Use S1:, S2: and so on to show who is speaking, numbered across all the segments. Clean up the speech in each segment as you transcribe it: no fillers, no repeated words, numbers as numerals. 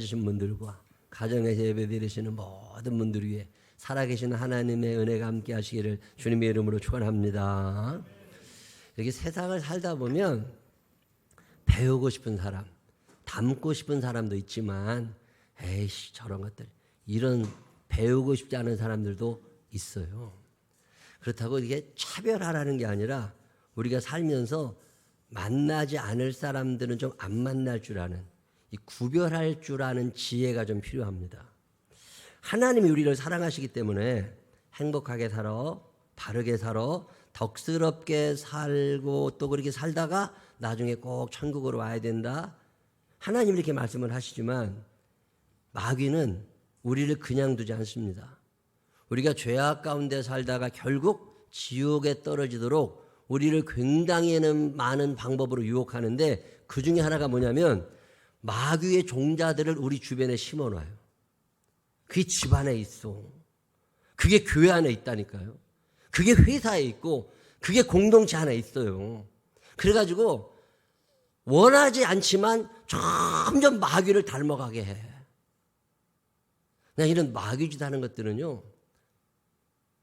S1: 와주신 분들과 가정에서 예배드리시는 모든 분들 위해 살아계신 하나님의 은혜가 함께 하시기를 주님의 이름으로 축원합니다. 여기 세상을 살다 보면 배우고 싶은 사람, 닮고 싶은 사람도 있지만 에이씨 저런 것들, 이런 배우고 싶지 않은 사람들도 있어요. 그렇다고 이게 차별하라는 게 아니라 우리가 살면서 만나지 않을 사람들은 좀 안 만날 줄 아는, 이 구별할 줄 아는 지혜가 좀 필요합니다. 하나님이 우리를 사랑하시기 때문에 행복하게 살아, 바르게 살아, 덕스럽게 살고 또 그렇게 살다가 나중에 꼭 천국으로 와야 된다. 하나님 이렇게 말씀을 하시지만 마귀는 우리를 그냥 두지 않습니다. 우리가 죄악 가운데 살다가 결국 지옥에 떨어지도록 우리를 굉장히 많은 방법으로 유혹하는데 그 중에 하나가 뭐냐면 마귀의 종자들을 우리 주변에 심어놔요. 그게 집 안에 있어. 그게 교회 안에 있다니까요. 그게 회사에 있고 그게 공동체 안에 있어요. 그래가지고 원하지 않지만 점점 마귀를 닮아가게 해. 나 이런 마귀짓 하는 것들은요,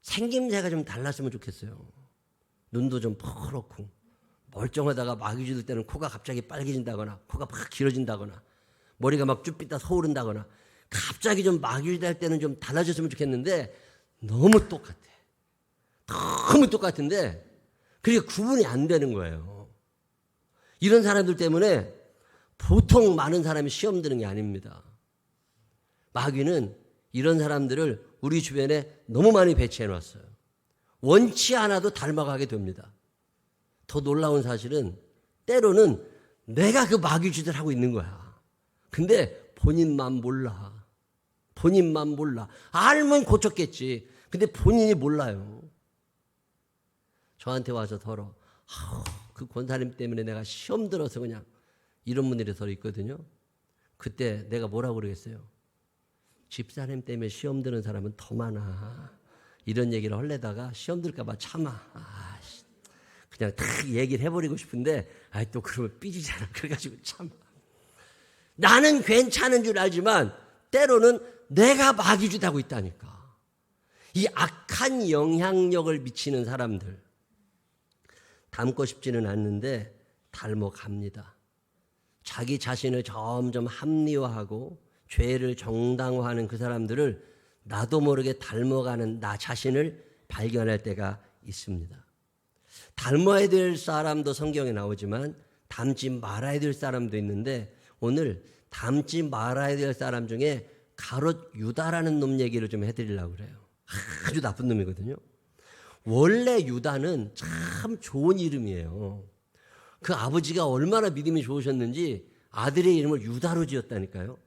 S1: 생김새가 좀 달랐으면 좋겠어요. 눈도 좀 퍼렇고 멀쩡하다가 마귀짓 할 때는 코가 갑자기 빨개진다거나 코가 막 길어진다거나 머리가 막 쭈삣다 서오른다거나 갑자기 좀 마귀짓 할 때는 좀 달라졌으면 좋겠는데 너무 똑같아. 너무 똑같은데 그게 구분이 안 되는 거예요. 이런 사람들 때문에 보통 많은 사람이 시험 드는 게 아닙니다. 마귀는 이런 사람들을 우리 주변에 너무 많이 배치해 놨어요. 원치 않아도 닮아가게 됩니다. 더 놀라운 사실은 때로는 내가 그 마귀짓을 하고 있는 거야. 근데 본인만 몰라. 본인만 몰라. 알면 고쳤겠지. 근데 본인이 몰라요. 저한테 와서 덜어. 그 권사님 때문에 내가 시험 들어서 그냥 이런 분들이 덜어 있거든요. 그때 내가 뭐라고 그러겠어요? 집사님 때문에 시험 드는 사람은 더 많아. 이런 얘기를 하려다가 시험 들까 봐 참아. 그냥 딱 얘기를 해버리고 싶은데 또 그러면 삐지잖아. 그래가지고 참아. 나는 괜찮은 줄 알지만 때로는 내가 마귀짓하고 있다니까. 이 악한 영향력을 미치는 사람들 닮고 싶지는 않는데 닮아갑니다. 자기 자신을 점점 합리화하고 죄를 정당화하는 그 사람들을 나도 모르게 닮아가는 나 자신을 발견할 때가 있습니다. 닮아야 될 사람도 성경에 나오지만 닮지 말아야 될 사람도 있는데 오늘 닮지 말아야 될 사람 중에 가롯 유다라는 놈 얘기를 좀 해드리려고 그래요. 아주 나쁜 놈이거든요. 원래 유다는 참 좋은 이름이에요. 그 아버지가 얼마나 믿음이 좋으셨는지 아들의 이름을 유다로 지었다니까요.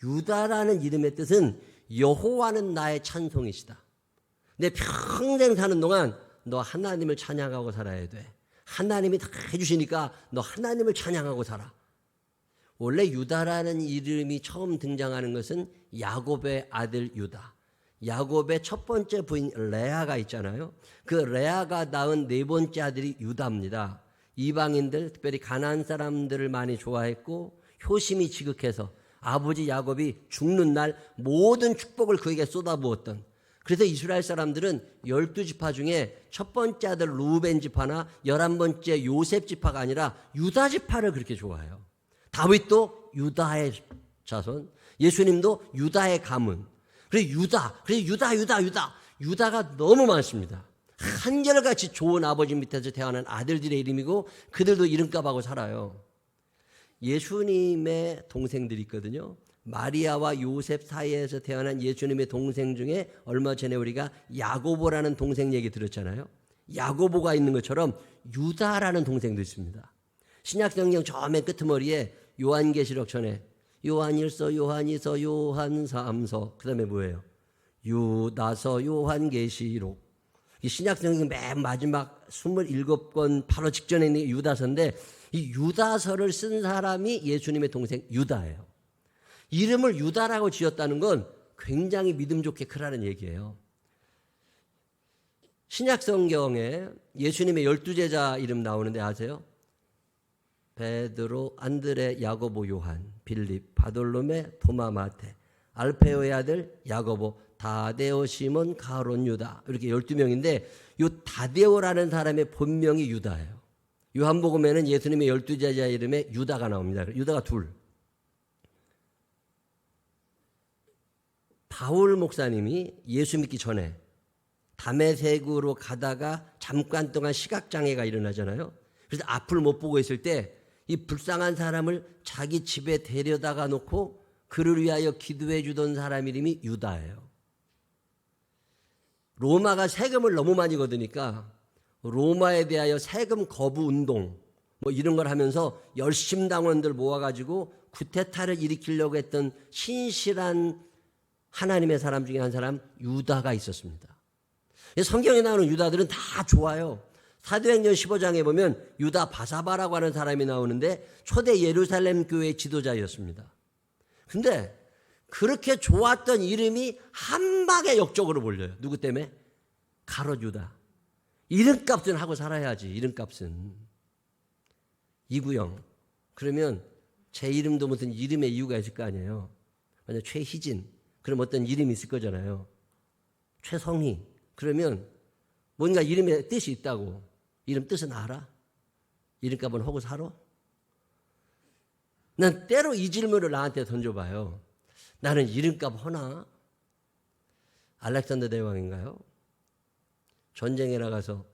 S1: 유다라는 이름의 뜻은 여호와는 나의 찬송이시다. 내 평생 사는 동안 너 하나님을 찬양하고 살아야 돼. 하나님이 다 해주시니까 너 하나님을 찬양하고 살아. 원래 유다라는 이름이 처음 등장하는 것은 야곱의 아들 유다. 야곱의 첫 번째 부인 레아가 있잖아요. 그 레아가 낳은 네 번째 아들이 유다입니다. 이방인들, 특별히 가나안 사람들을 많이 좋아했고 효심이 지극해서 아버지 야곱이 죽는 날 모든 축복을 그에게 쏟아부었던, 그래서 이스라엘 사람들은 12지파 중에 첫 번째 아들 루벤 지파나 11번째 요셉 지파가 아니라 유다 지파를 그렇게 좋아해요. 다윗도 유다의 자손, 예수님도 유다의 가문. 그래서 유다가 너무 많습니다. 한결같이 좋은 아버지 밑에서 태어난 아들들의 이름이고 그들도 이름값하고 살아요. 예수님의 동생들이 있거든요. 마리아와 요셉 사이에서 태어난 예수님의 동생 중에 얼마 전에 우리가 야고보라는 동생 얘기 들었잖아요. 야고보가 있는 것처럼 유다라는 동생도 있습니다. 신약성경 저 맨 끄트머리에 요한계시록 전에 요한 1서, 요한 2서, 요한 3서, 그 다음에 뭐예요? 유다서, 요한계시록. 이 신약성경 맨 마지막 27권 바로 직전에 있는 유다서인데 이 유다서를 쓴 사람이 예수님의 동생 유다예요. 이름을 유다라고 지었다는 건 굉장히 믿음 좋게 크라는 얘기예요. 신약성경에 예수님의 12제자 이름 나오는데 아세요? 베드로, 안드레, 야고보, 요한, 빌립, 바돌로메, 도마, 마테, 알페오의 아들 야고보, 다데오, 시몬, 가론, 유다. 이렇게 12명인데 이 다데오라는 사람의 본명이 유다예요. 요한복음에는 예수님의 12제자 이름에 유다가 나옵니다. 유다가 둘. 바울 목사님이 예수 믿기 전에 다메섹으로 가다가 잠깐 동안 시각장애가 일어나잖아요. 그래서 앞을 못 보고 있을 때 이 불쌍한 사람을 자기 집에 데려다가 놓고 그를 위하여 기도해 주던 사람 이름이 유다예요. 로마가 세금을 너무 많이 걷으니까 로마에 대하여 세금 거부 운동 뭐 이런 걸 하면서 열심당원들 모아가지고 쿠데타를 일으키려고 했던 신실한 하나님의 사람 중에 한 사람 유다가 있었습니다. 성경에 나오는 유다들은 다 좋아요. 사도행전 15장에 보면 유다 바사바라고 하는 사람이 나오는데 초대 예루살렘 교회의 지도자였습니다. 근데 그렇게 좋았던 이름이 한 방에 역적으로 몰려요. 누구 때문에? 가롯 유다. 이름값은 하고 살아야지. 이름값은. 이구영. 그러면 제 이름도 무슨 이름의 이유가 있을 거 아니에요. 만약 최희진. 그럼 어떤 이름이 있을 거잖아요. 최성희. 그러면 뭔가 이름에 뜻이 있다고. 이름 뜻은 알아? 이름값은 하고 살아? 난 때로 이 질문을 나한테 던져봐요. 나는 이름값 하나? 알렉산더 대왕인가요? 전쟁에 나가서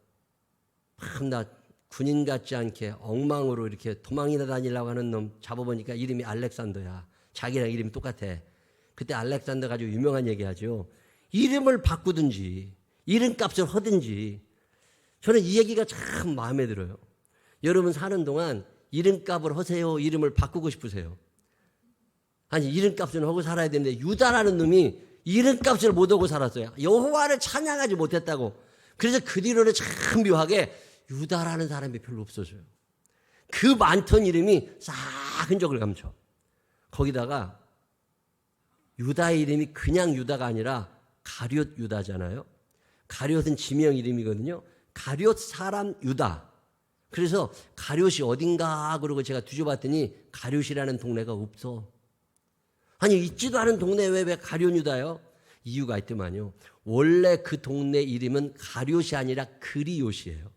S1: 나 군인 같지 않게 엉망으로 이렇게 도망이나 다니려고 하는 놈 잡아보니까 이름이 알렉산더야. 자기랑 이름이 똑같아. 그때 알렉산더 가지고 유명한 얘기하죠. 이름을 바꾸든지 이름값을 하든지. 저는 이 얘기가 참 마음에 들어요. 여러분 사는 동안 이름값을 하세요? 이름을 바꾸고 싶으세요? 아니 이름값을 하고 살아야 되는데 유다라는 놈이 이름값을 못 하고 살았어요. 여호와를 찬양하지 못했다고. 그래서 그 뒤로는 참 묘하게 유다라는 사람이 별로 없어져요. 그 많던 이름이 싹 흔적을 감춰. 거기다가 유다의 이름이 그냥 유다가 아니라 가룟 유다잖아요. 가룟은 지명 이름이거든요. 가룟 사람 유다. 그래서 가룟이 어딘가 그러고 제가 뒤져봤더니 가룟이라는 동네가 없어. 아니 있지도 않은 동네에 왜 가룟 유다요? 이유가 있더만요. 원래 그 동네 이름은 가룟이 아니라 그리옷이에요.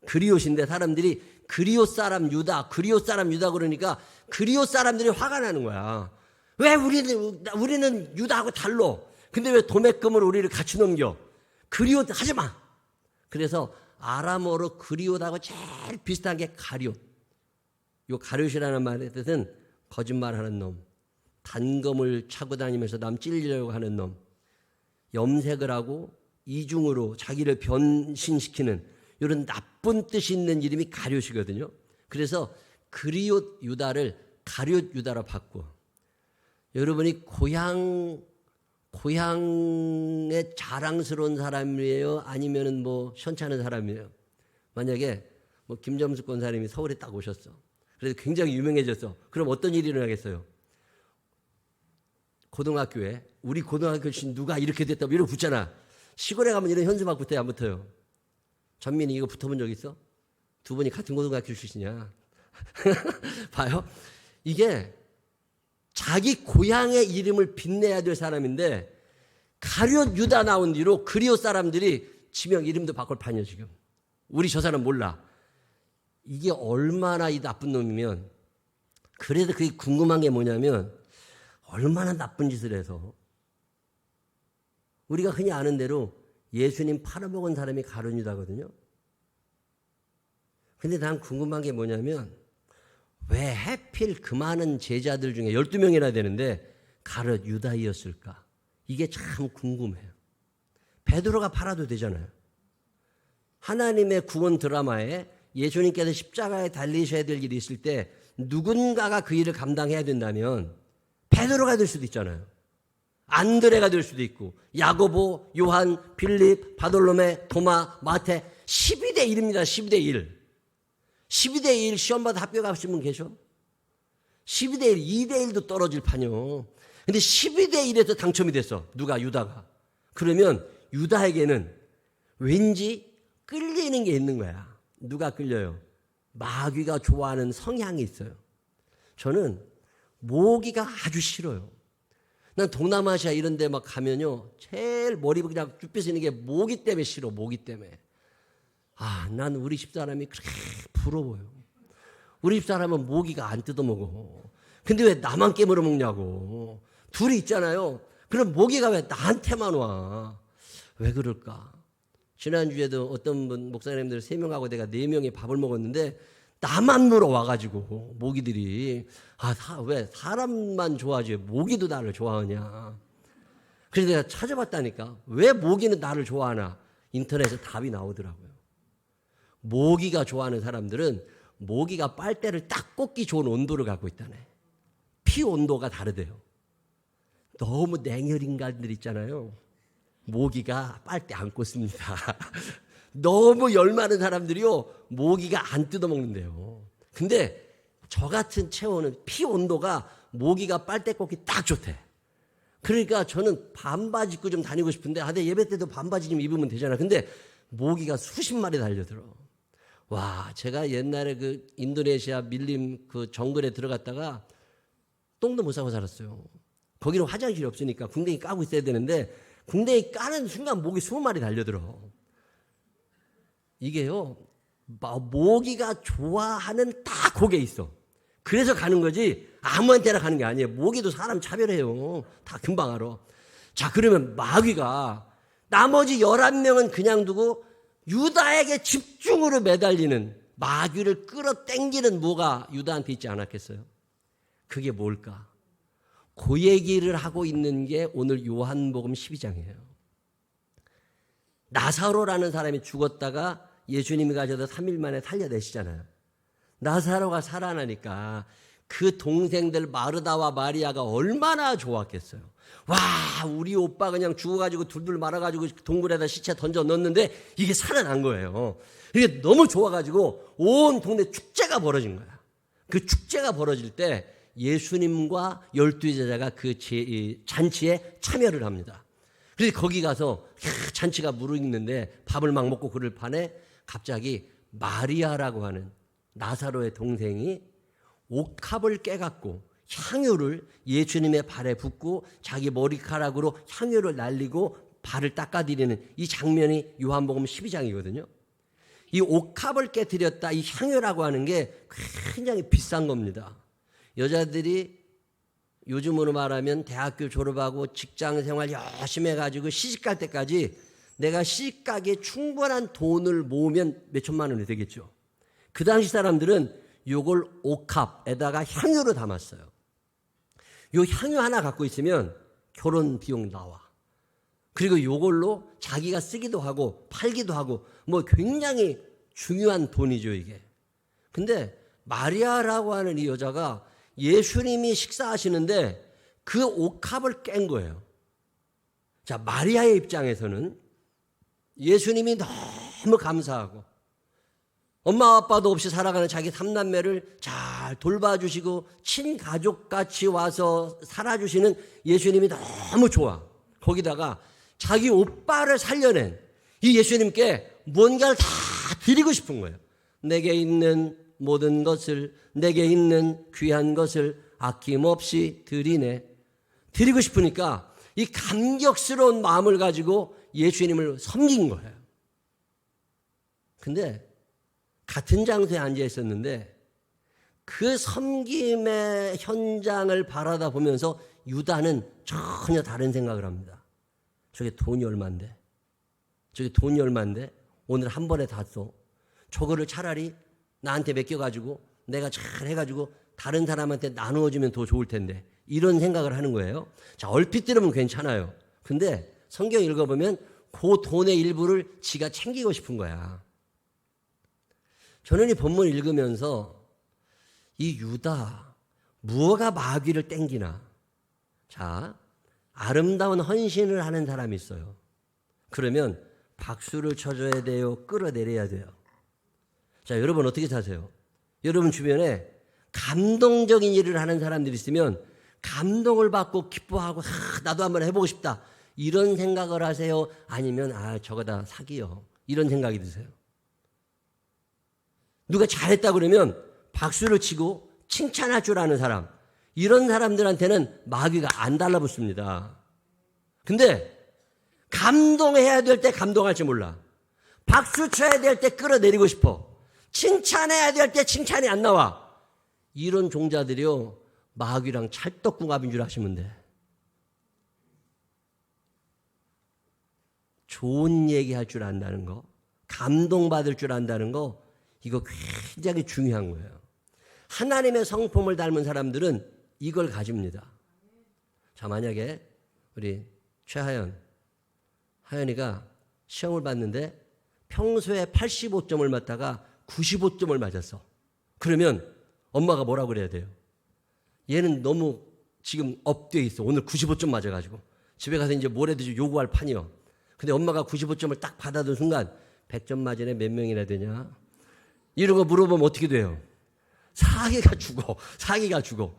S1: 그리옷인데 사람들이 그리옷 사람 유다, 그리옷 사람 유다 그러니까 그리옷 사람들이 화가 나는 거야. 왜 우리는 유다하고 달라? 근데 왜 도매금을 우리를 같이 넘겨? 그리옷 하지 마. 그래서 아람어로 그리옷하고 제일 비슷한 게 가룟. 이 가룟이라는 말의 뜻은 거짓말하는 놈, 단검을 차고 다니면서 남 찔리려고 하는 놈, 염색을 하고 이중으로 자기를 변신시키는 이런 나쁜 뜻이 있는 이름이 가룟이거든요. 그래서 그리옷 유다를 가룟 유다로 바꿔. 여러분이 고향에 자랑스러운 사람이에요? 아니면은 뭐 현찮은 사람이에요? 만약에 뭐 김점숙 권사님이 서울에 딱 오셨어. 그래서 굉장히 유명해졌어. 그럼 어떤 일이 일어나겠어요? 고등학교에 우리 고등학교 출신 누가 이렇게 됐다고 이러고 붙잖아. 시골에 가면 이런 현수막 붙어요? 안 붙어요? 전민이 이거 붙어본 적 있어? 두 분이 같은 고등학교 출신이야. 봐요. 이게 자기 고향의 이름을 빛내야 될 사람인데 가룟 유다 나온 뒤로 그리옷 사람들이 지명 이름도 바꿀 판이야 지금. 우리 저 사람 몰라. 이게 얼마나 이 나쁜 놈이면. 그래서 그게 궁금한 게 뭐냐면 얼마나 나쁜 짓을 해서 우리가 흔히 아는 대로 예수님 팔아먹은 사람이 가룟 유다거든요. 근데 난 궁금한 게 뭐냐면 왜 하필 그 많은 제자들 중에 12명이나 되는데 가룟 유다이었을까? 이게 참 궁금해요. 베드로가 팔아도 되잖아요. 하나님의 구원 드라마에 예수님께서 십자가에 달리셔야 될 일이 있을 때 누군가가 그 일을 감당해야 된다면 베드로가 될 수도 있잖아요. 안드레가 될 수도 있고 야고보, 요한, 빌립, 바돌로메, 도마, 마테 12대 1입니다. 12대 1. 12대 1 시험받아 합격하신 분 계셔? 12대 1, 2대 1도 떨어질 판이요. 근데 12대 1에서 당첨이 됐어. 누가? 유다가. 그러면 유다에게는 왠지 끌리는 게 있는 거야. 누가 끌려요? 마귀가 좋아하는 성향이 있어요. 저는 모기가 아주 싫어요. 난 동남아시아 이런 데 막 가면요, 제일 머리 그냥 쭉 펴지는 게 모기 때문에 싫어. 모기 때문에. 난 우리 집사람이 그렇게 부러워요. 우리 집사람은 모기가 안 뜯어먹어. 근데 왜 나만 깨물어 먹냐고. 둘이 있잖아요. 그럼 모기가 왜 나한테만 와. 왜 그럴까? 지난주에도 어떤 분 목사님들 3명하고 내가 4명이 밥을 먹었는데 나만 물어와가지고 모기들이 왜 사람만 좋아하지 모기도 나를 좋아하냐. 그래서 내가 찾아봤다니까. 왜 모기는 나를 좋아하나. 인터넷에 답이 나오더라고요. 모기가 좋아하는 사람들은 모기가 빨대를 딱 꽂기 좋은 온도를 갖고 있다네. 피 온도가 다르대요. 너무 냉혈 인간들 있잖아요. 모기가 빨대 안 꽂습니다. 너무 열 많은 사람들이요, 모기가 안 뜯어먹는데요. 근데 저 같은 체온은 피 온도가 모기가 빨대 꽂기 딱 좋대. 그러니까 저는 반바지 입고 좀 다니고 싶은데, 내 예배 때도 반바지 좀 입으면 되잖아. 근데 모기가 수십 마리 달려들어. 와, 제가 옛날에 그 인도네시아 밀림 그 정글에 들어갔다가 똥도 못 싸고 살았어요. 거기는 화장실이 없으니까 궁뎅이 까고 있어야 되는데 궁뎅이 까는 순간 모기 20마리 달려들어. 이게요, 모기가 좋아하는 딱 그게 있어. 그래서 가는 거지 아무한테나 가는 게 아니에요. 모기도 사람 차별해요. 다 금방 알아. 자, 그러면 마귀가 나머지 11명은 그냥 두고 유다에게 집중으로 매달리는, 마귀를 끌어당기는 뭐가 유다한테 있지 않았겠어요? 그게 뭘까? 그 얘기를 하고 있는 게 오늘 요한복음 12장이에요. 나사로라는 사람이 죽었다가 예수님이 가져다 3일 만에 살려내시잖아요. 나사로가 살아나니까 그 동생들 마르다와 마리아가 얼마나 좋았겠어요. 와, 우리 오빠 그냥 죽어가지고 둘둘 말아가지고 동굴에다 시체 던져 넣었는데 이게 살아난 거예요. 이게 너무 좋아가지고 온 동네 축제가 벌어진 거야. 그 축제가 벌어질 때 예수님과 12제자가 그 잔치에 참여를 합니다. 그래서 거기 가서 잔치가 무르익는데 밥을 막 먹고 그럴 판에 갑자기 마리아라고 하는 나사로의 동생이 옥합을 깨갖고 향유를 예수님의 발에 붓고 자기 머리카락으로 향유를 날리고 발을 닦아드리는 이 장면이 요한복음 12장이거든요. 이 옥합을 깨뜨렸다, 이 향유라고 하는 게 굉장히 비싼 겁니다. 여자들이 요즘으로 말하면 대학교 졸업하고 직장생활 열심히 해가지고 시집갈 때까지 내가 시집가기에 충분한 돈을 모으면 몇 천만 원이 되겠죠. 그 당시 사람들은 요걸 옥합에다가 향유로 담았어요. 요 향유 하나 갖고 있으면 결혼 비용 나와. 그리고 요걸로 자기가 쓰기도 하고 팔기도 하고 뭐 굉장히 중요한 돈이죠, 이게. 근데 마리아라고 하는 이 여자가 예수님이 식사하시는데 그 옥합을 깬 거예요. 자, 마리아의 입장에서는 예수님이 너무 감사하고 엄마 아빠도 없이 살아가는 자기 3남매를 잘 돌봐주시고 친가족같이 와서 살아주시는 예수님이 너무 좋아. 거기다가 자기 오빠를 살려낸 이 예수님께 뭔가를 다 드리고 싶은 거예요. 내게 있는 모든 것을, 내게 있는 귀한 것을 아낌없이 드리네. 드리고 싶으니까 이 감격스러운 마음을 가지고 예수님을 섬긴 거예요. 근데 같은 장소에 앉아 있었는데 그 섬김의 현장을 바라다 보면서 유다는 전혀 다른 생각을 합니다. 저게 돈이 얼만데? 저게 돈이 얼만데? 오늘 한 번에 다 써. 저거를 차라리 나한테 맡겨가지고 내가 잘 해가지고 다른 사람한테 나누어주면 더 좋을 텐데. 이런 생각을 하는 거예요. 자, 얼핏 들으면 괜찮아요. 근데 성경 읽어보면 그 돈의 일부를 지가 챙기고 싶은 거야. 저는 이 본문 읽으면서 이 유다, 무엇가 마귀를 땡기나? 자, 아름다운 헌신을 하는 사람이 있어요. 그러면 박수를 쳐줘야 돼요? 끌어내려야 돼요? 자, 여러분 어떻게 사세요? 여러분 주변에 감동적인 일을 하는 사람들이 있으면 감동을 받고 기뻐하고 나도 한번 해보고 싶다. 이런 생각을 하세요? 아니면 저거 다 사기요. 이런 생각이 드세요? 누가 잘했다 그러면 박수를 치고 칭찬할 줄 아는 사람, 이런 사람들한테는 마귀가 안 달라붙습니다. 근데 감동해야 될 때 감동할지 몰라. 박수 쳐야 될 때 끌어내리고 싶어. 칭찬해야 될 때 칭찬이 안 나와. 이런 종자들이요, 마귀랑 찰떡궁합인 줄 아시면 돼. 좋은 얘기할 줄 안다는 거, 감동받을 줄 안다는 거, 이거 굉장히 중요한 거예요. 하나님의 성품을 닮은 사람들은 이걸 가집니다. 자, 만약에 우리 하연이가 시험을 봤는데 평소에 85점을 맞다가 95점을 맞았어. 그러면 엄마가 뭐라고 그래야 돼요? 얘는 너무 지금 업돼 있어. 오늘 95점 맞아가지고 집에 가서 이제 뭐래도 요구할 판이요. 근데 엄마가 95점을 딱 받아든 순간 100점 맞은 애 몇 명이나 되냐? 이런 거 물어보면 어떻게 돼요? 사기가 죽어.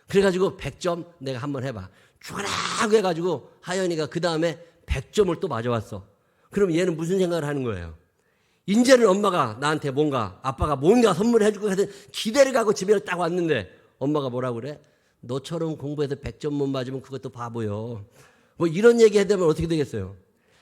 S1: 그래가지고 100점 내가 한번 해봐. 죽어라고 해가지고 하연이가 그 다음에 100점을 또 맞아왔어. 그럼 얘는 무슨 생각을 하는 거예요? 이제는 엄마가 나한테 아빠가 뭔가 선물해 줄 것 같은 기대를 갖고 집에 딱 왔는데 엄마가 뭐라고 그래? 너처럼 공부해서 100점 못 맞으면 그것도 바보요. 뭐 이런 얘기 해대면 어떻게 되겠어요?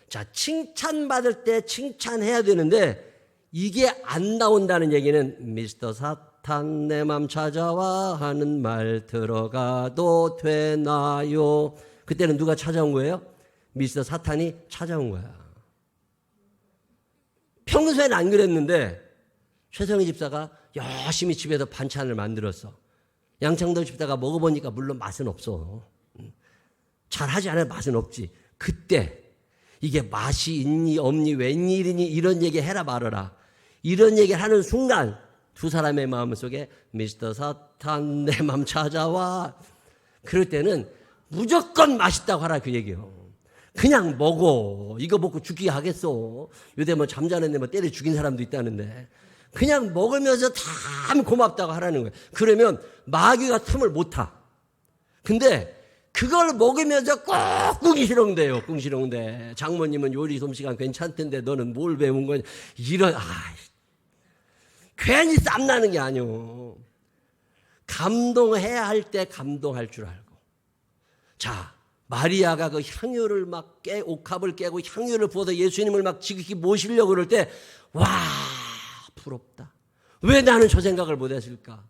S1: 자, 칭찬받을 때 칭찬해야 되는데 이게 안 나온다는 얘기는 미스터 사탄 내 맘 찾아와 하는 말 들어가도 되나요? 그때는 누가 찾아온 거예요? 미스터 사탄이 찾아온 거야. 평소에는 안 그랬는데 최성희 집사가 열심히 집에서 반찬을 만들었어. 양창도 집사가 먹어보니까 물론 맛은 없어. 잘하지 않아요. 맛은 없지. 그때 이게 맛이 있니 없니 웬일이니 이런 얘기 해라 말아라. 이런 얘기를 하는 순간 두 사람의 마음속에 미스터 사탄 내 맘 찾아와. 그럴 때는 무조건 맛있다고 하라 그 얘기요. 그냥 먹어. 이거 먹고 죽기 하겠어. 요새 뭐 잠자는 데 뭐 때려 죽인 사람도 있다는데. 그냥 먹으면서 참 고맙다고 하라는 거예요. 그러면 마귀가 틈을 못 타. 근데 그걸 먹으면서 꼭 꿍시렁대요. 꿍시렁대. 장모님은 요리 솜씨가 괜찮던데 너는 뭘 배운 거냐. 괜히 쌈나는 게 아니오. 감동해야 할 때 감동할 줄 알고. 자, 마리아가 그 향유를 막 옥합을 깨고 향유를 부어서 예수님을 막 지극히 모시려고 그럴 때, 와, 부럽다. 왜 나는 저 생각을 못 했을까?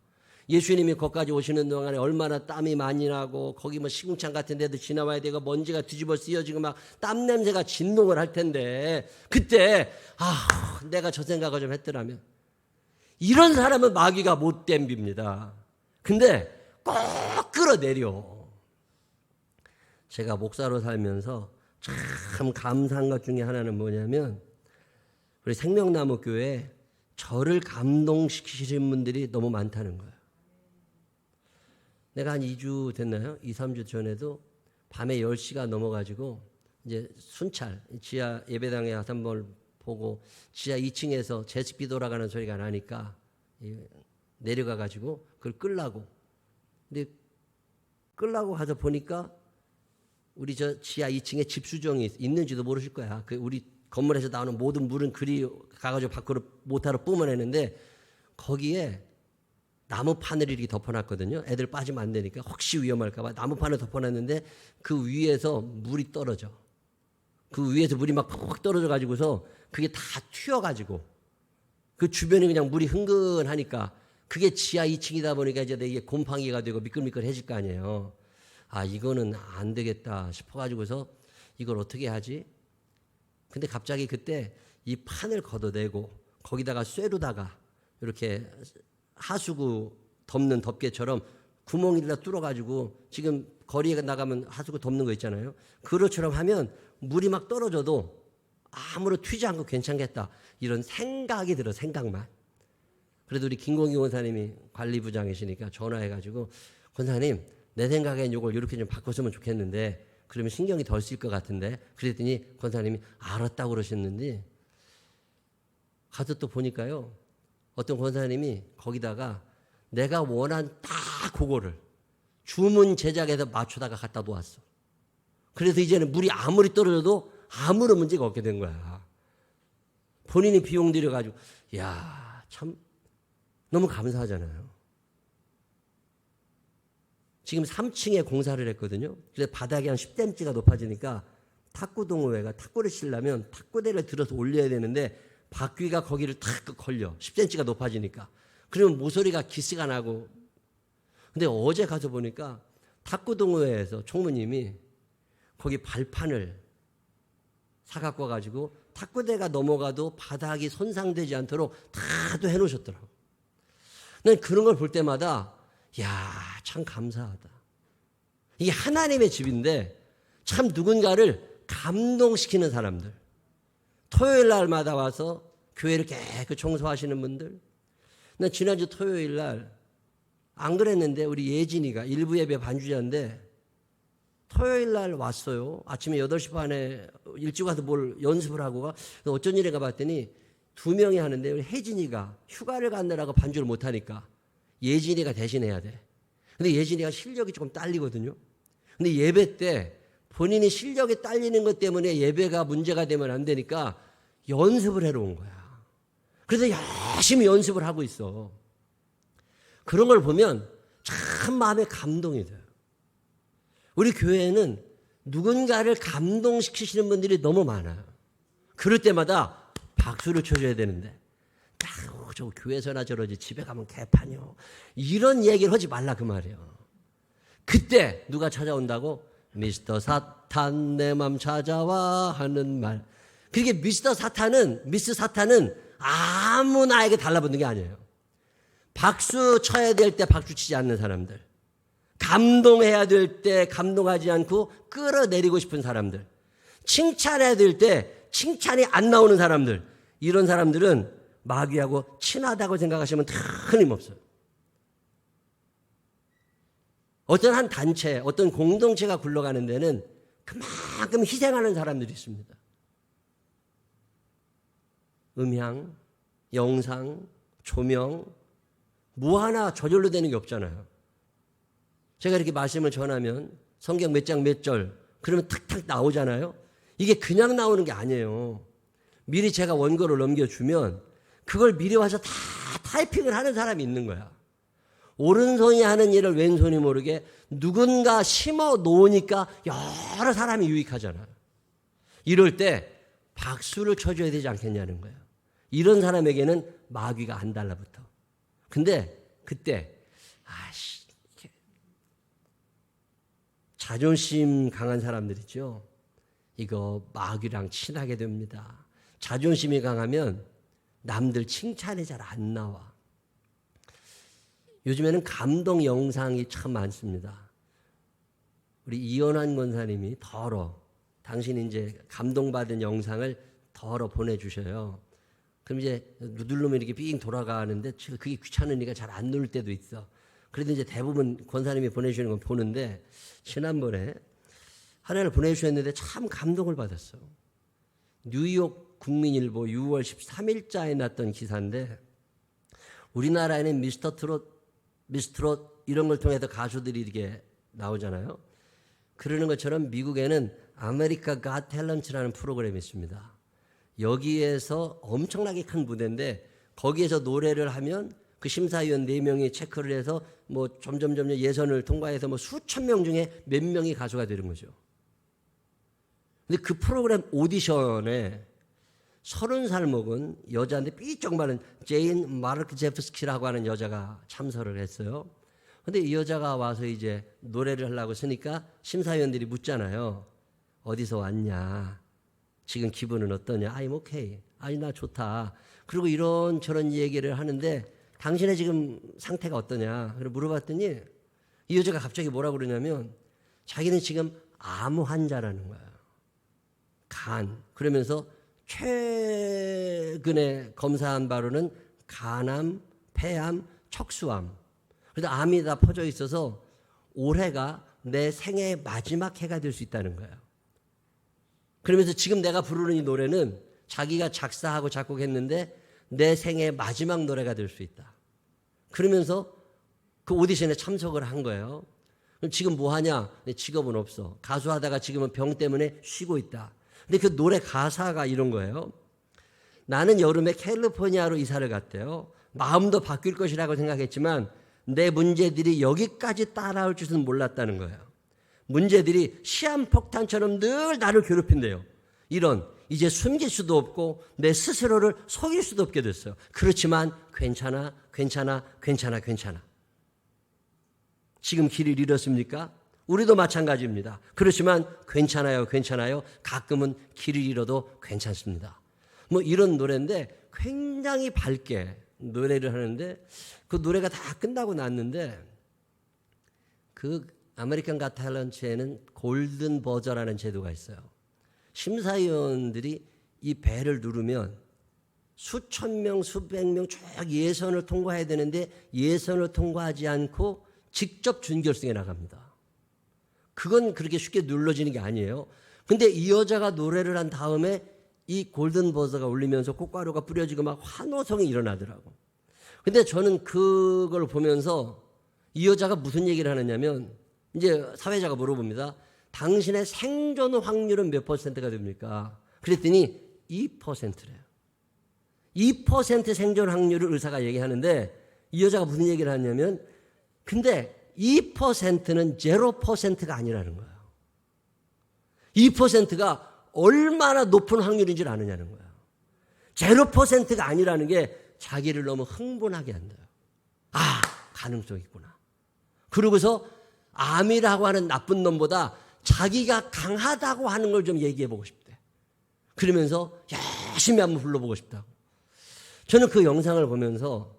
S1: 예수님이 거기까지 오시는 동안에 얼마나 땀이 많이 나고, 거기 뭐 시궁창 같은 데도 지나와야 되고, 먼지가 뒤집어 쓰여지고 막 땀 냄새가 진동을 할 텐데, 그때, 내가 저 생각을 좀 했더라면. 이런 사람은 마귀가 못 댐빕니다. 근데 꼭 끌어내려. 제가 목사로 살면서 참 감사한 것 중에 하나는 뭐냐면 우리 생명나무 교회에 저를 감동시키시는 분들이 너무 많다는 거예요. 내가 한 2주 됐나요? 2, 3주 전에도 밤에 10시가 넘어가지고 이제 순찰 지하 예배당에 가서 한번 보고 지하 2층에서 제습기 돌아가는 소리가 나니까 내려가가지고 그걸 끌라고. 근데 끌라고 가서 보니까 우리 저 지하 2층에 집수정이 있는지도 모르실 거야. 그 우리 건물에서 나오는 모든 물은 그리 가가지고 밖으로 모타로 뿜어내는데 거기에 나무판을 이렇게 덮어놨거든요. 애들 빠지면 안 되니까 혹시 위험할까봐 나무판을 덮어놨는데 그 위에서 물이 떨어져. 그 위에서 물이 막 푹 떨어져 가지고서 그게 다 튀어가지고 그 주변이 그냥 물이 흥건하니까 그게 지하 2층이다 보니까 이제 이게 곰팡이가 되고 미끌미끌해질 거 아니에요. 이거는 안 되겠다 싶어가지고서 이걸 어떻게 하지? 근데 갑자기 그때 이 판을 걷어내고 거기다가 쇠로다가 이렇게 하수구 덮는 덮개처럼 구멍이다 뚫어가지고 지금 거리에 나가면 하수구 덮는 거 있잖아요. 그것처럼 하면 물이 막 떨어져도 아무런 튀지 않고 괜찮겠다. 이런 생각이 들어, 생각만. 그래도 우리 김공희 권사님이 관리부장이시니까 전화해가지고 권사님 내 생각엔 이걸 이렇게 좀 바꿨으면 좋겠는데 그러면 신경이 덜 쓸 것 같은데 그랬더니 권사님이 알았다고 그러셨는데 가서 또 보니까요. 어떤 권사님이 거기다가 내가 원한 딱 그거를 주문 제작해서 맞추다가 갖다 놓았어. 그래서 이제는 물이 아무리 떨어져도 아무런 문제가 없게 된 거야. 본인이 비용 들여가지고 참 너무 감사하잖아요. 지금 3층에 공사를 했거든요. 그래서 바닥이 한 10cm가 높아지니까 탁구 동호회가 탁구를 치려면 탁구대를 들어서 올려야 되는데 바퀴가 거기를 탁 걸려. 10cm가 높아지니까. 그러면 모서리가 기스가 나고. 근데 어제 가서 보니까 탁구 동호회에서 총무님이 거기 발판을 사갖고 와가지고 탁구대가 넘어가도 바닥이 손상되지 않도록 다도 해놓으셨더라고. 난 그런 걸 볼 때마다 야, 참 감사하다. 이게 하나님의 집인데 참 누군가를 감동시키는 사람들. 토요일 날마다 와서 교회를 깨끗이 청소하시는 분들. 난 지난주 토요일 날 안 그랬는데 우리 예진이가 일부 예배 반주자인데 토요일 날 왔어요. 아침에 8시 반에 일찍 와서 뭘 연습을 하고 가. 어쩐 일인가 봤더니 2명이 하는데 우리 혜진이가 휴가를 가느라고 반주를 못하니까 예진이가 대신해야 돼. 근데 예진이가 실력이 조금 딸리거든요. 근데 예배 때 본인이 실력이 딸리는 것 때문에 예배가 문제가 되면 안 되니까 연습을 하러 온 거야. 그래서 열심히 연습을 하고 있어. 그런 걸 보면 참 마음에 감동이 돼요. 우리 교회에는 누군가를 감동시키시는 분들이 너무 많아요. 그럴 때마다 박수를 쳐줘야 되는데 저 교회에서나 저러지 집에 가면 개판이요. 이런 얘기를 하지 말라 그 말이에요. 그때 누가 찾아온다고? 미스터 사탄 내 맘 찾아와 하는 말. 그게 미스 사탄은 아무 나에게 달라붙는 게 아니에요. 박수 쳐야 될 때 박수 치지 않는 사람들. 감동해야 될 때 감동하지 않고 끌어내리고 싶은 사람들. 칭찬해야 될 때 칭찬이 안 나오는 사람들. 이런 사람들은 마귀하고 친하다고 생각하시면 틀림없어요. 어떤 한 단체, 어떤 공동체가 굴러가는 데는 그만큼 희생하는 사람들이 있습니다. 음향, 영상, 조명, 뭐 하나 저절로 되는 게 없잖아요. 제가 이렇게 말씀을 전하면 성경 몇 장 몇 절 그러면 탁탁 나오잖아요. 이게 그냥 나오는 게 아니에요. 미리 제가 원고를 넘겨주면 그걸 미리 와서 다 타이핑을 하는 사람이 있는 거야. 오른손이 하는 일을 왼손이 모르게 누군가 심어 놓으니까 여러 사람이 유익하잖아요. 이럴 때 박수를 쳐줘야 되지 않겠냐는 거예요. 이런 사람에게는 마귀가 안 달라붙어. 근데 그때 자존심 강한 사람들 있죠. 이거 마귀랑 친하게 됩니다. 자존심이 강하면 남들 칭찬이 잘 안 나와. 요즘에는 감동 영상이 참 많습니다. 우리 이현환 권사님이 당신이 이제 감동받은 영상을 보내주셔요. 그럼 이제 누르면 이렇게 삥 돌아가는데 그게 귀찮으니까 잘 안 누를 때도 있어. 그래도 이제 대부분 권사님이 보내주시는 건 보는데 지난번에 하나를 보내주셨는데 참 감동을 받았어. 뉴욕 국민일보 6월 13일자에 났던 기사인데 우리나라에는 미스트롯 이런 걸 통해서 가수들이 이렇게 나오잖아요. 그러는 것처럼 미국에는 아메리카 갓 탤런트라는 프로그램이 있습니다. 여기에서 엄청나게 큰 무대인데 거기에서 노래를 하면 그 심사위원 4명이 체크를 해서 뭐 점점 예선을 통과해서 뭐 수천 명 중에 몇 명이 가수가 되는 거죠. 근데 그 프로그램 오디션에 30살 먹은 여자인데 삐쩍 마른 제인 마르크 제프스키라고 하는 여자가 참석을 했어요. 근데 이 여자가 와서 이제 노래를 하려고 쓰니까 심사위원들이 묻잖아요. 어디서 왔냐? 지금 기분은 어떠냐? I'm okay. 아니 나 좋다. 그리고 이런저런 얘기를 하는데 당신의 지금 상태가 어떠냐? 그래서 물어봤더니 이 여자가 갑자기 뭐라고 그러냐면 자기는 지금 암 환자라는 거야. 간. 그러면서 최근에 검사한 바로는 간암, 폐암, 척수암. 그래서 암이 다 퍼져 있어서 올해가 내 생애 마지막 해가 될 수 있다는 거예요. 그러면서 지금 내가 부르는 이 노래는 자기가 작사하고 작곡했는데 내 생애 마지막 노래가 될 수 있다. 그러면서 그 오디션에 참석을 한 거예요. 그럼 지금 뭐 하냐? 내 직업은 없어. 가수하다가 지금은 병 때문에 쉬고 있다. 근데 그 노래 가사가 이런 거예요. 나는 여름에 캘리포니아로 이사를 갔대요. 마음도 바뀔 것이라고 생각했지만 내 문제들이 여기까지 따라올 줄은 몰랐다는 거예요. 문제들이 시한폭탄처럼 늘 나를 괴롭힌대요. 이런 이제 숨길 수도 없고 내 스스로를 속일 수도 없게 됐어요. 그렇지만 괜찮아. 지금 길을 잃었습니까? 우리도 마찬가지입니다. 그렇지만 괜찮아요. 가끔은 길을 잃어도 괜찮습니다. 뭐 이런 노래인데 굉장히 밝게 노래를 하는데 그 노래가 다 끝나고 났는데 그 아메리칸 갓 탤런트에는 골든 버저라는 제도가 있어요. 심사위원들이 이 벨을 누르면 수천 명, 수백 명 쭉 예선을 통과해야 되는데 예선을 통과하지 않고 직접 준결승에 나갑니다. 그건 그렇게 쉽게 눌러지는 게 아니에요. 근데 이 여자가 노래를 한 다음에 이 골든 버저가 울리면서 꽃가루가 뿌려지고 막 환호성이 일어나더라고. 근데 저는 그걸 보면서 이 여자가 무슨 얘기를 하느냐면 이제 사회자가 물어봅니다. 당신의 생존 확률은 몇 %가 됩니까? 그랬더니 2%래요. 2% 생존 확률을 의사가 얘기하는데 이 여자가 무슨 얘기를 하냐면 근데 2%는 0%가 아니라는 거예요. 2%가 얼마나 높은 확률인지를 아느냐는 거예요. 0%가 아니라는 게 자기를 너무 흥분하게 한대요. 아, 가능성이 있구나. 그러고서 암이라고 하는 나쁜 놈보다 자기가 강하다고 하는 걸 좀 얘기해 보고 싶대. 그러면서 열심히 한번 불러보고 싶다고. 저는 그 영상을 보면서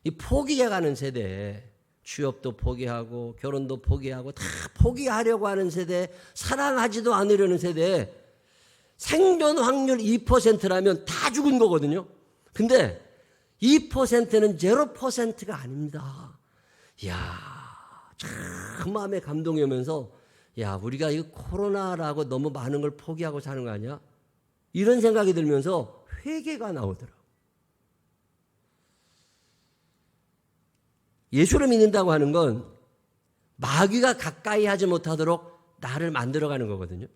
S1: 이 포기해가는 세대에 취업도 포기하고 결혼도 포기하고 다 포기하려고 하는 세대, 사랑하지도 않으려는 세대에 생존 확률 2%라면 다 죽은 거거든요. 근데 2%는 0%가 아닙니다. 이야, 참 마음에 감동이 오면서 야, 우리가 이 코로나라고 너무 많은 걸 포기하고 사는 거 아니야? 이런 생각이 들면서 회개가 나오더라고요. 예수를 믿는다고 하는 건 마귀가 가까이 하지 못하도록 나를 만들어가는 거거든요.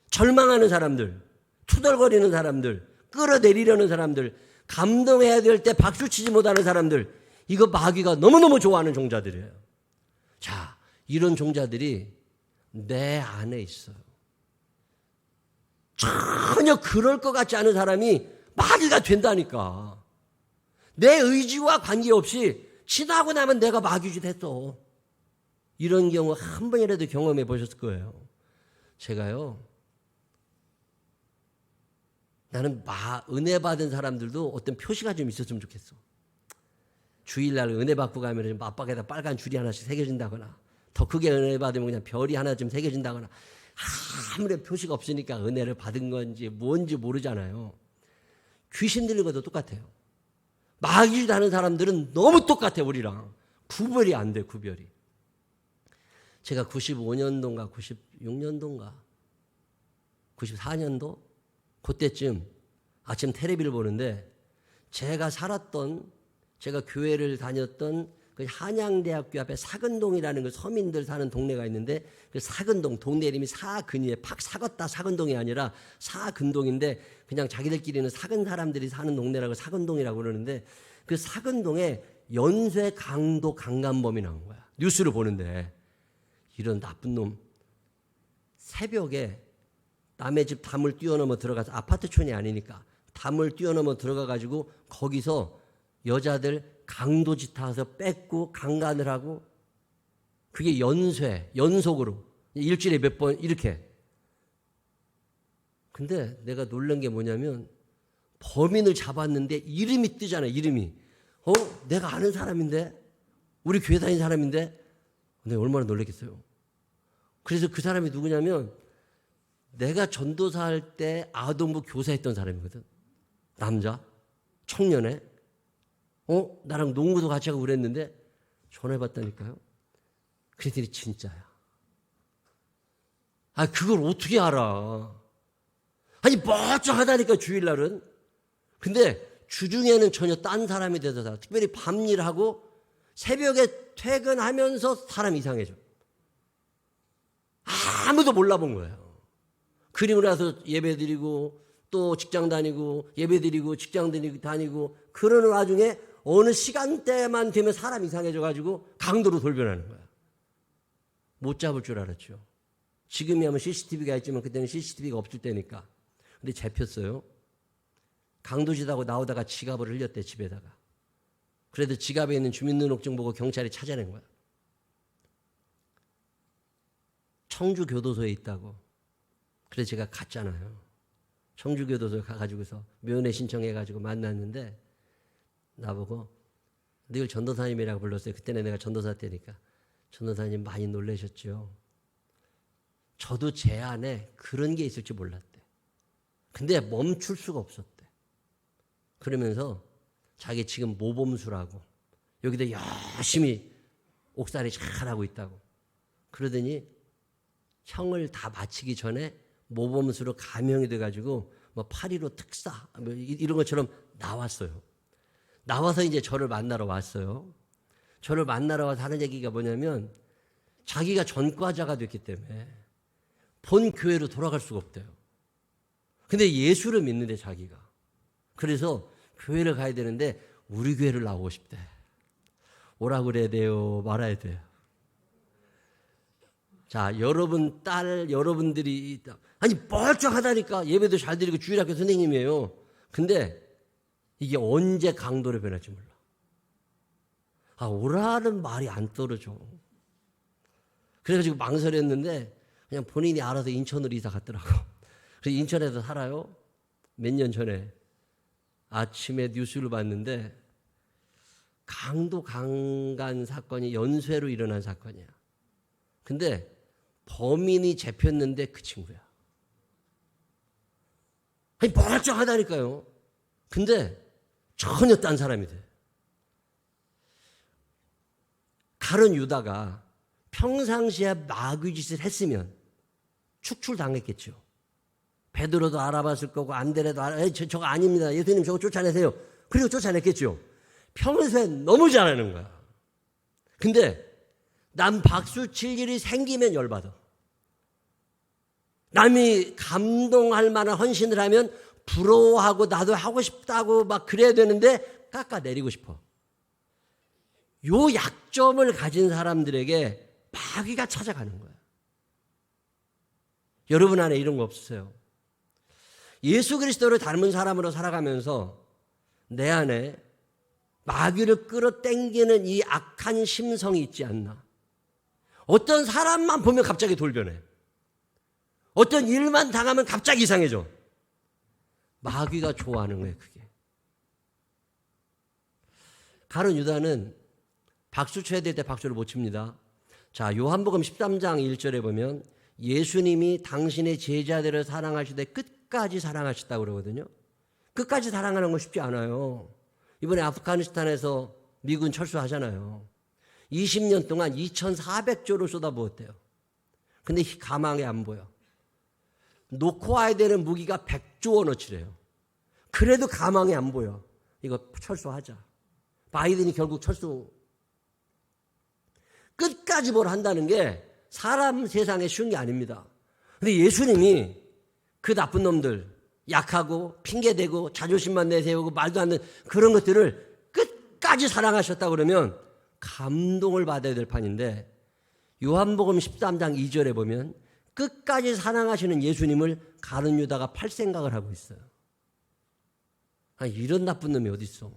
S1: 절망하는 사람들, 투덜거리는 사람들, 끌어내리려는 사람들, 감동해야 될 때 박수치지 못하는 사람들, 이거 마귀가 너무너무 좋아하는 종자들이에요. 자, 이런 종자들이 내 안에 있어요. 전혀 그럴 것 같지 않은 사람이 마귀가 된다니까. 내 의지와 관계없이 지나고 나면 내가 마귀짓 했어. 이런 경우 한 번이라도 경험해 보셨을 거예요. 제가요, 나는 은혜 받은 사람들도 어떤 표시가 좀 있었으면 좋겠어. 주일날 은혜 받고 가면 앞바닥에다 빨간 줄이 하나씩 새겨진다거나 더 크게 은혜 받으면 그냥 별이 하나 좀 새겨진다거나 아무리 표시가 없으니까 은혜를 받은 건지 뭔지 모르잖아요. 귀신 들린 것도 똑같아요. 마귀짓 하는 사람들은 너무 똑같아요. 우리랑 구별이 안 돼. 구별이. 제가 95년도인가 96년도인가 94년도 그때쯤 아침 텔레비를 보는데 제가 교회를 다녔던 그 한양대학교 앞에 사근동이라는 그 서민들 사는 동네가 있는데 그 사근동, 동네 이름이 사근이에요. 사갔다 사근동이 아니라 사근동인데 그냥 자기들끼리는 사근 사람들이 사는 동네라고 사근동이라고 그러는데 그 사근동에 연쇄 강도 강간범이 나온 거야. 뉴스를 보는데 이런 나쁜 놈 새벽에 남의 집 담을 뛰어넘어 들어가서 아파트촌이 아니니까 담을 뛰어넘어 들어가가지고 거기서 여자들 강도짓하서 뺏고 강간을 하고 그게 연속으로 일주일에 몇 번 이렇게. 근데 내가 놀란 게 뭐냐면 범인을 잡았는데 이름이 뜨잖아요. 이름이. 내가 아는 사람인데 우리 교회 다니는 사람인데 내가 얼마나 놀랐겠어요. 그래서 그 사람이 누구냐면 내가 전도사 할 때 아동부 교사했던 사람이거든. 남자 청년에 나랑 농구도 같이 하고 그랬는데 전화해봤다니까요. 그랬더니 진짜야. 그걸 어떻게 알아? 멀쩡하다니까 주일날은. 근데 주중에는 전혀 딴 사람이 돼서 살아. 특별히 밤일하고 새벽에 퇴근하면서 사람이 이상해져. 아무도 몰라본 거예요. 그리고 나서 예배드리고 또 직장 다니고 예배드리고 직장 다니고 그러는 와중에 어느 시간대만 되면 사람 이상해져가지고 강도로 돌변하는 거야. 못 잡을 줄 알았죠. 지금이야뭐 CCTV가 있지만 그때는 CCTV가 없을 때니까. 근데 잡혔어요. 강도짓하고 나오다가 지갑을 흘렸대, 집에다가. 그래도 지갑에 있는 주민등록증 보고 경찰이 찾아낸 거야. 청주교도소에 있다고. 그래서 제가 갔잖아요. 청주교도소에 가가지고서 면회 신청해가지고 만났는데 나보고 늘 전도사님이라고 불렀어요. 그때는 내가 전도사 때니까. 전도사님 많이 놀라셨죠. 저도 제 안에 그런 게 있을 줄 몰랐대. 근데 멈출 수가 없었대. 그러면서 자기 지금 모범수라고 여기다 열심히 옥살이 잘하고 있다고. 그러더니 형을 다 마치기 전에 모범수로 감형이 돼가지고 뭐 8.15 특사 뭐 이런 것처럼 나왔어요. 나와서 이제 저를 만나러 왔어요. 저를 만나러 와서 하는 얘기가 뭐냐면 자기가 전과자가 됐기 때문에 본 교회로 돌아갈 수가 없대요. 근데 예수를 믿는데 자기가. 그래서 교회를 가야 되는데 우리 교회를 나오고 싶대. 오라고 그래야 돼요? 말아야 돼요? 자, 여러분 딸, 여러분들이 있다. 아니 멀쩡하다니까. 예배도 잘 드리고 주일학교 선생님이에요. 근데 이게 언제 강도로 변할지 몰라. 오라는 말이 안 떨어져. 그래가지고 망설였는데 그냥 본인이 알아서 인천으로 이사 갔더라고. 그래서 인천에서 살아요. 몇 년 전에 아침에 뉴스를 봤는데 강도 강간 사건이 연쇄로 일어난 사건이야. 근데 범인이 잡혔는데 그 친구야. 아니 멀쩡하다니까요. 근데 전혀 딴 사람이 돼. 가룟 유다가 평상시에 마귀짓을 했으면 축출당했겠죠. 베드로도 알아봤을 거고 안드레도 저거 아닙니다. 예수님 저거 쫓아내세요. 그리고 쫓아냈겠죠. 평소에 너무 잘하는 거야. 근데 남 박수 칠 일이 생기면 열받아. 남이 감동할 만한 헌신을 하면 부러워하고 나도 하고 싶다고 막 그래야 되는데 깎아내리고 싶어. 요 약점을 가진 사람들에게 마귀가 찾아가는 거예요. 여러분 안에 이런 거 없으세요? 예수 그리스도를 닮은 사람으로 살아가면서 내 안에 마귀를 끌어당기는 이 악한 심성이 있지 않나? 어떤 사람만 보면 갑자기 돌변해. 어떤 일만 당하면 갑자기 이상해져. 마귀가 좋아하는 거예요, 그게. 가룟 유다는 박수 쳐야 될 때 박수를 못 칩니다. 자, 요한복음 13장 1절에 보면 예수님이 당신의 제자들을 사랑하시되 끝까지 사랑하셨다고 그러거든요. 끝까지 사랑하는 건 쉽지 않아요. 이번에 아프가니스탄에서 미군 철수하잖아요. 20년 동안 2,400조를 쏟아부었대요. 근데 가망이 안 보여. 놓고 와야 되는 무기가 100조 원어치래요. 그래도 가망이 안 보여. 이거 철수하자. 바이든이 결국 철수. 끝까지 뭘 한다는 게 사람 세상에 쉬운 게 아닙니다. 근데 예수님이 그 나쁜 놈들, 약하고 핑계대고 자존심만 내세우고 말도 안 되는 그런 것들을 끝까지 사랑하셨다 그러면 감동을 받아야 될 판인데 요한복음 13장 2절에 보면 끝까지 사랑하시는 예수님을 가룟 유다가 팔 생각을 하고 있어요. 이런 나쁜 놈이 어디 있어?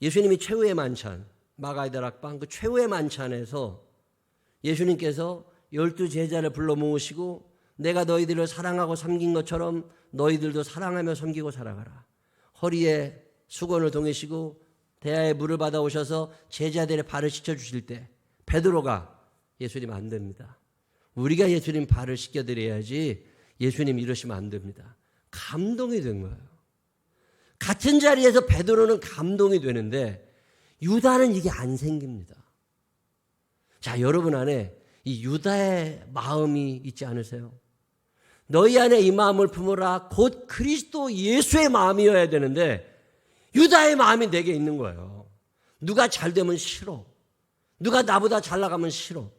S1: 예수님이 최후의 만찬, 마가의 다락방 그 최후의 만찬에서 예수님께서 12 제자를 불러 모으시고 내가 너희들을 사랑하고 섬긴 것처럼 너희들도 사랑하며 섬기고 살아가라. 허리에 수건을 동이시고 대야에 물을 받아오셔서 제자들의 발을 씻겨주실 때 베드로가 예수님 안 됩니다. 우리가 예수님 발을 씻겨드려야지 예수님 이러시면 안 됩니다. 감동이 된 거예요. 같은 자리에서 베드로는 감동이 되는데 유다는 이게 안 생깁니다. 자, 여러분 안에 이 유다의 마음이 있지 않으세요? 너희 안에 이 마음을 품으라 곧 그리스도 예수의 마음이어야 되는데 유다의 마음이 내게 있는 거예요. 누가 잘 되면 싫어. 누가 나보다 잘 나가면 싫어.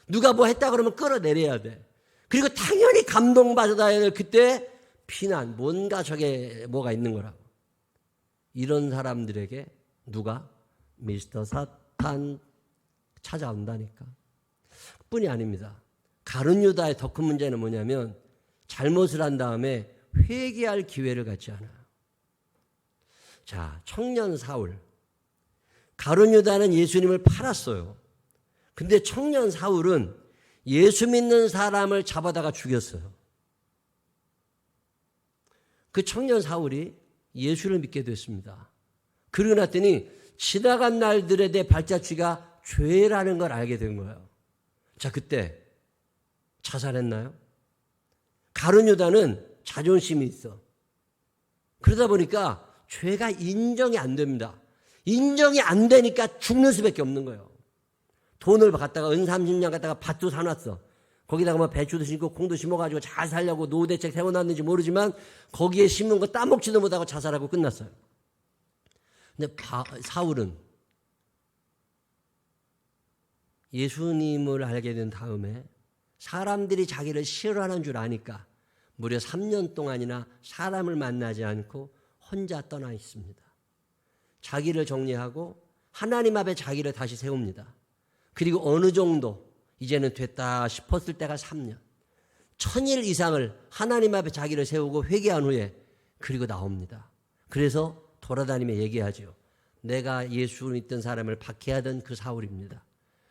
S1: 누가 뭐 했다 그러면 끌어내려야 돼. 그리고 당연히 감동받아야 될 그때 비난, 뭔가 저게 뭐가 있는 거라고. 이런 사람들에게 누가? 미스터 사탄 찾아온다니까. 뿐이 아닙니다. 가룟 유다의 더 큰 문제는 뭐냐면 잘못을 한 다음에 회개할 기회를 갖지 않아요. 자, 청년 사울. 가룟 유다는 예수님을 팔았어요. 근데 청년 사울은 예수 믿는 사람을 잡아다가 죽였어요. 그 청년 사울이 예수를 믿게 됐습니다. 그러고 났더니 지나간 날들에 대해 발자취가 죄라는 걸 알게 된 거예요. 자, 그때 자살했나요? 가룟 유다는 자존심이 있어. 그러다 보니까 죄가 인정이 안 됩니다. 인정이 안 되니까 죽는 수밖에 없는 거예요. 돈을 갖다가 은 30냥 갖다가 밭도 사놨어. 거기다가 뭐 배추도 심고 콩도 심어가지고 잘 살려고 노후대책 세워놨는지 모르지만 거기에 심은 거 따먹지도 못하고 자살하고 끝났어요. 근데 사울은 예수님을 알게 된 다음에 사람들이 자기를 싫어하는 줄 아니까 무려 3년 동안이나 사람을 만나지 않고 혼자 떠나 있습니다. 자기를 정리하고 하나님 앞에 자기를 다시 세웁니다. 그리고 어느 정도 이제는 됐다 싶었을 때가 3년. 1000일 이상을 하나님 앞에 자기를 세우고 회개한 후에 그리고 나옵니다. 그래서 돌아다니며 얘기하죠. 내가 예수 믿던 사람을 박해하던 그 사울입니다.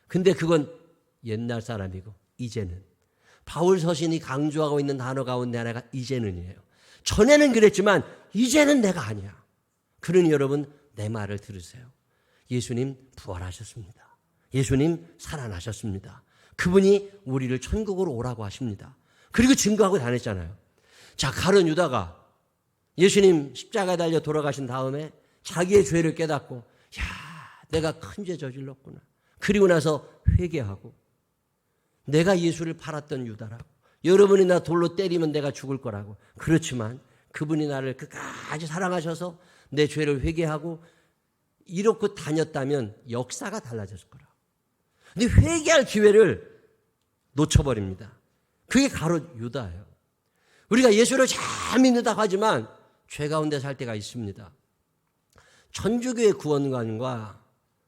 S1: 근데 그건 옛날 사람이고 이제는. 바울 서신이 강조하고 있는 단어 가운데 하나가 이제는이에요. 전에는 그랬지만 이제는 내가 아니야. 그러니 여러분 내 말을 들으세요. 예수님 부활하셨습니다. 예수님 살아나셨습니다. 그분이 우리를 천국으로 오라고 하십니다. 그리고 증거하고 다녔잖아요. 자, 가룟 유다가 예수님 십자가에 달려 돌아가신 다음에 자기의 죄를 깨닫고 야, 내가 큰 죄 저질렀구나. 그리고 나서 회개하고 내가 예수를 팔았던 유다라고. 여러분이 나 돌로 때리면 내가 죽을 거라고. 그렇지만 그분이 나를 끝까지 사랑하셔서 내 죄를 회개하고 이렇게 다녔다면 역사가 달라졌을 거라고. 근데 회개할 기회를 놓쳐버립니다. 그게 가룟 유다예요. 우리가 예수를 잘 믿는다고 하지만 죄 가운데 살 때가 있습니다. 천주교의 구원관과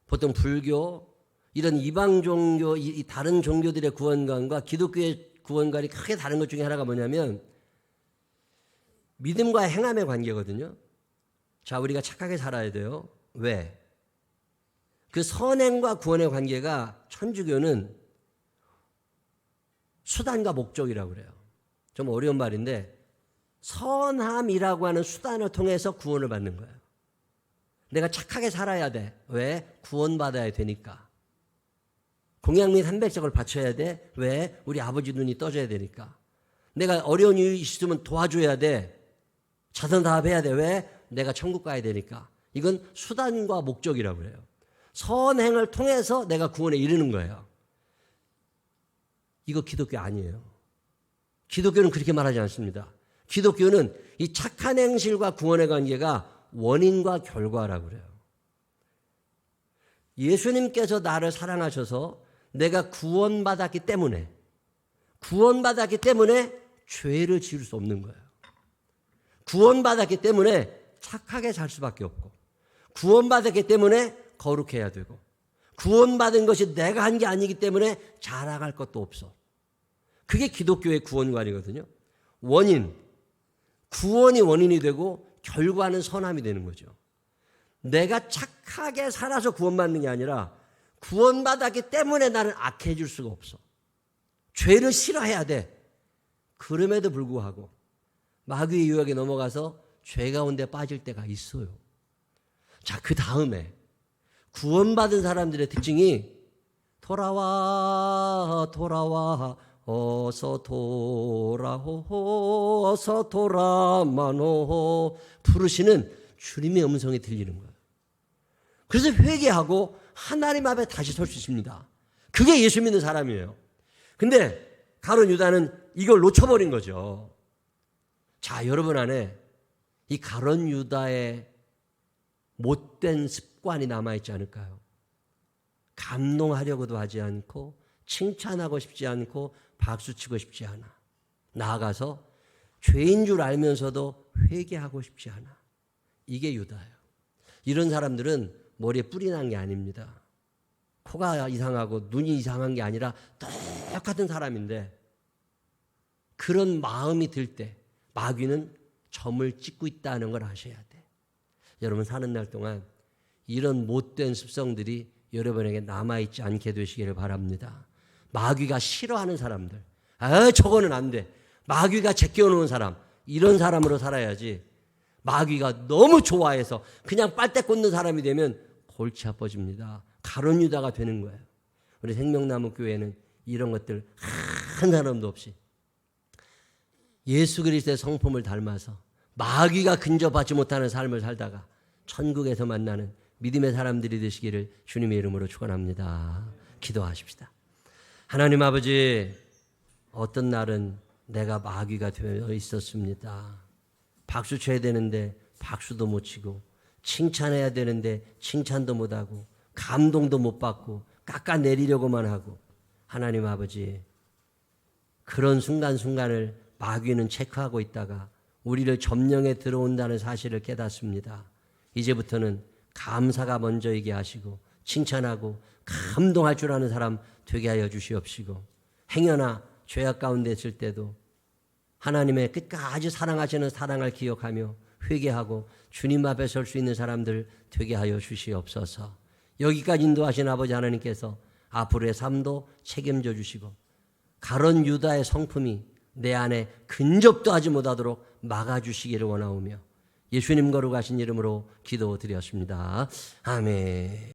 S1: 보통 불교 이런 이방 종교, 이 다른 종교들의 구원관과 기독교의 구원관이 크게 다른 것 중에 하나가 뭐냐면 믿음과 행함의 관계거든요. 자, 우리가 착하게 살아야 돼요. 왜? 그 선행과 구원의 관계가 천주교는 수단과 목적이라고 그래요. 좀 어려운 말인데 선함이라고 하는 수단을 통해서 구원을 받는 거예요. 내가 착하게 살아야 돼. 왜? 구원받아야 되니까. 공양 및 한백석을 바쳐야 돼. 왜? 우리 아버지 눈이 떠져야 되니까. 내가 어려운 일이 있으면 도와줘야 돼. 자선사업해야 돼. 왜? 내가 천국 가야 되니까. 이건 수단과 목적이라고 그래요. 선행을 통해서 내가 구원에 이르는 거예요. 이거 기독교 아니에요. 기독교는 그렇게 말하지 않습니다. 기독교는 이 착한 행실과 구원의 관계가 원인과 결과라고 그래요. 예수님께서 나를 사랑하셔서 내가 구원받았기 때문에 죄를 지을 수 없는 거예요. 구원받았기 때문에 착하게 살 수밖에 없고 구원받았기 때문에 거룩해야 되고 구원받은 것이 내가 한 게 아니기 때문에 자랑할 것도 없어. 그게 기독교의 구원관이거든요. 구원이 원인이 되고 결과는 선함이 되는 거죠. 내가 착하게 살아서 구원받는 게 아니라 구원받았기 때문에 나는 악해질 수가 없어. 죄를 싫어해야 돼. 그럼에도 불구하고 마귀의 유혹에 넘어가서 죄 가운데 빠질 때가 있어요. 자, 그 다음에 구원받은 사람들의 특징이 돌아와 어서 돌아오 어서 돌아마노 부르시는 주님의 음성이 들리는 거예요. 그래서 회개하고 하나님 앞에 다시 설 수 있습니다. 그게 예수 믿는 사람이에요. 근데 가룟 유다는 이걸 놓쳐버린 거죠. 자, 여러분 안에 이 가룟 유다의 못된 습관이 남아있지 않을까요? 감동하려고도 하지 않고 칭찬하고 싶지 않고 박수치고 싶지 않아. 나아가서 죄인 줄 알면서도 회개하고 싶지 않아. 이게 유다예요. 이런 사람들은 머리에 뿔이 난 게 아닙니다. 코가 이상하고 눈이 이상한 게 아니라 똑같은 사람인데 그런 마음이 들 때 마귀는 점을 찍고 있다는 걸 아셔야 돼. 여러분 사는 날 동안 이런 못된 습성들이 여러분에게 남아있지 않게 되시기를 바랍니다. 마귀가 싫어하는 사람들, 저거는 안 돼. 마귀가 제껴놓은 사람, 이런 사람으로 살아야지. 마귀가 너무 좋아해서 그냥 빨대 꽂는 사람이 되면 골치 아파집니다. 가룟 유다가 되는 거예요. 우리 생명나무 교회는 이런 것들 한 사람도 없이 예수 그리스도의 성품을 닮아서 마귀가 근접하지 못하는 삶을 살다가 천국에서 만나는 믿음의 사람들이 되시기를 주님의 이름으로 축원합니다. 기도하십시다. 하나님 아버지, 어떤 날은 내가 마귀가 되어 있었습니다. 박수 쳐야 되는데 박수도 못 치고, 칭찬해야 되는데 칭찬도 못하고, 감동도 못 받고 깎아내리려고만 하고, 하나님 아버지, 그런 순간순간을 마귀는 체크하고 있다가 우리를 점령에 들어온다는 사실을 깨닫습니다. 이제부터는 감사가 먼저이게 하시고 칭찬하고 감동할 줄 아는 사람 되게 하여 주시옵시고, 행여나 죄악 가운데 있을 때도 하나님의 끝까지 사랑하시는 사랑을 기억하며 회개하고 주님 앞에 설 수 있는 사람들 되게 하여 주시옵소서. 여기까지 인도하신 아버지 하나님께서 앞으로의 삶도 책임져 주시고 가룟 유다의 성품이 내 안에 근접도 하지 못하도록 막아주시기를 원하오며 예수님 거룩하신 이름으로 기도드렸습니다. 아멘.